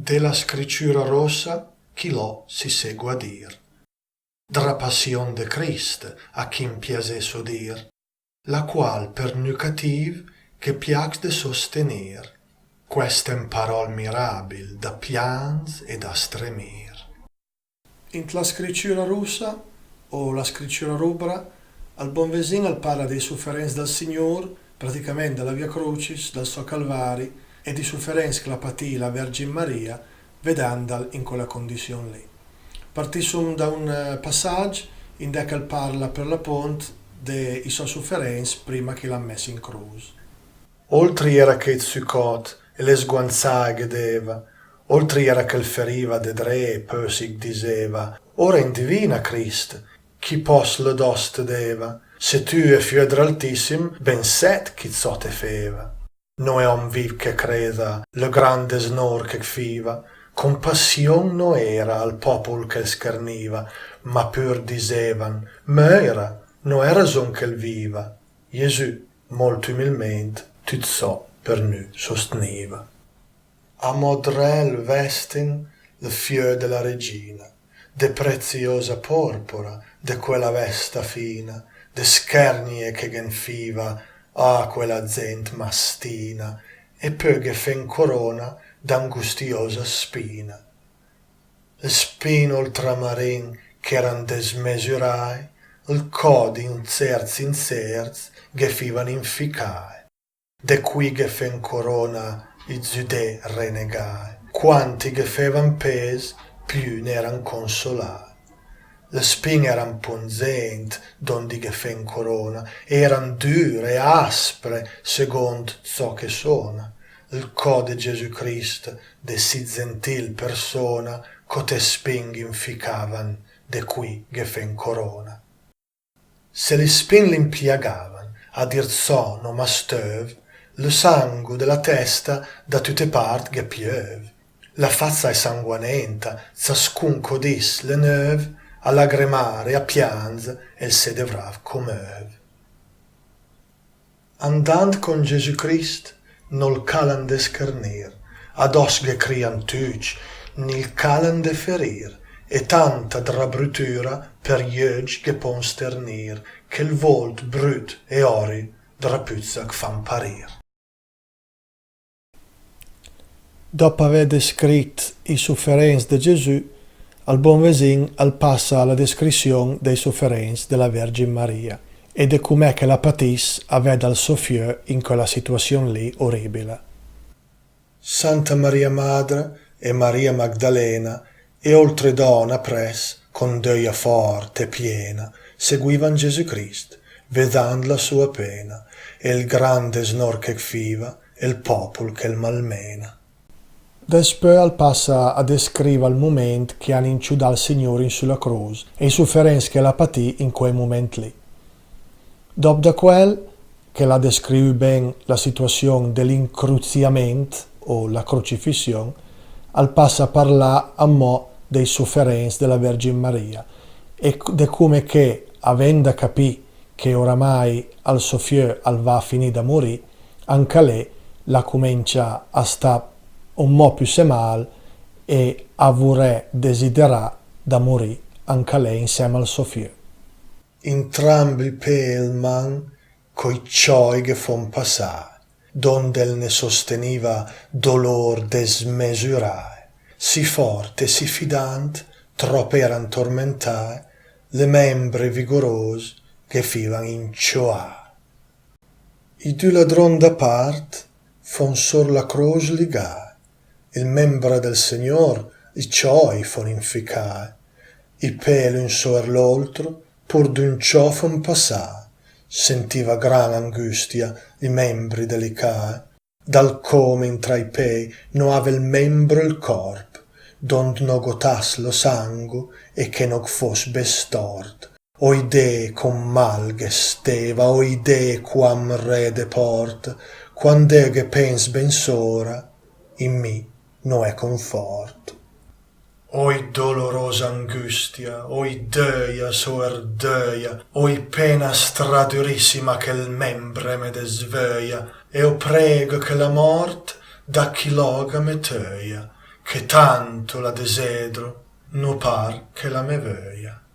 De la Scriptura rosa chi lo si segua dir, dra passion de Christ a chi piace dir, la qual per nu cativ che piax de sostenir, questem parol mirabil da pians e da stremir. In la Scriptura russa o la Scriptura rubra, al buon vesin al parla dei sofferenze del Signor, praticamente dalla Via Crucis, dal suo Calvari e di sofferenze che la patì la Vergine Maria, vedendal in quella condizione lì. Partissimo da un passaggio in cui parla per l'appunto dei suoi sofferenze prima che l'ha messo in croce. Oltre era che zuccot e le sguanzai vedeva, oltre era che il feriva de dre e poi si diceva, ora in divina Christ, chi pos le doste deva, se tu e fiedre altissim, ben set chi zo te feva. No è om viv che creda, le grande snor che fiva, compassion no era al popol che scherniva, ma pur disevan, meira, no era ragion che il viva. Gesù, molto umilmente, tut so per nu sosteniva. A modrel vestin le fieu della regina, de preziosa porpora, de quella vesta fina, de schernie che genfiva, a quella zent mastina, e poi che fen corona d'angustiosa spina. Le spine ultramarin ch'eran desmesurai, il codi in zerz, che fivan inficai, de qui che fen corona i giudei renegai, quanti che fevan pes, più n'eran consolai. Le spine eran punzent, dondi che fen corona, eran dure e aspre, secondo ciò che sona. Il code Gesù Cristo, de si gentil persona, cote spin inficavan, de qui che fen corona. Se li spin l'impiagavan, a dir ciò no masteuv, le sangue della testa da tutte parti che pieuv. La faccia è sanguinenta, ciascun codis le neuve, a lagremare, a piange, e se devra comeuv. Andand con Gesù Christ, nol calan de schernir, ad os che crian tuc, nil calan de ferir, e tanta dra brutura per ieug che pon sternir, che il volt brut e ori dra puzza che fan parir. Dopo aver descritto i sofferenze di Gesù, al buon vesin al passa alla descrizione dei sofferenze della Vergine Maria e di com'è che la patisse aveva dal suo fieu in quella situazione lì orribile. Santa Maria Madre e Maria Magdalena e oltre donna pres, con deuia forte e piena, seguivan Gesù Cristo, vedendo la sua pena, e il grande snor che fiva, e il popolo che il malmena. Despoi al passa a descrivere il momento che hanno inciudato il Signore in sulla croce e i sofferenze che la patì in quel momento lì. Dopo da quel, che la descrive ben la situazione dell'incruziamento o la crocifissione, al passa a parlare a mo' dei sofferenze della Vergine Maria e di come che, avendo capito che oramai al suo fieu al va a finire da morire, anche lei la comincia a stare un mo' più se mal e a vorrei desiderare da morire anche lei insieme al suo fieu. Entrambi pelman coi cioi che fon passare, donde el ne sosteniva dolor desmesurai, si forte e si fidant, troppo eran tormentai, le membre vigorose che fivan incioà. I due ladron da part fon sor la croce ligai, il membra del Signor i cioi fon inficai, i pelo in soer l'oltro, pur d'un ciò fon passà, sentiva gran angustia i membri delicai, dal come intra i pei no ave il membro il corp, dond no gotas lo sangu e che no fos bestort, o idee con mal che steva, o idee quam rede port, quand'e che pens ben sora, in mi no è conforto. Oi dolorosa angustia, oi deuia soer deuia, oi pena stradurissima che il membre me desveia, e o prego che la mort da chi loga me teia, che tanto la desedro, no par che la me vöia.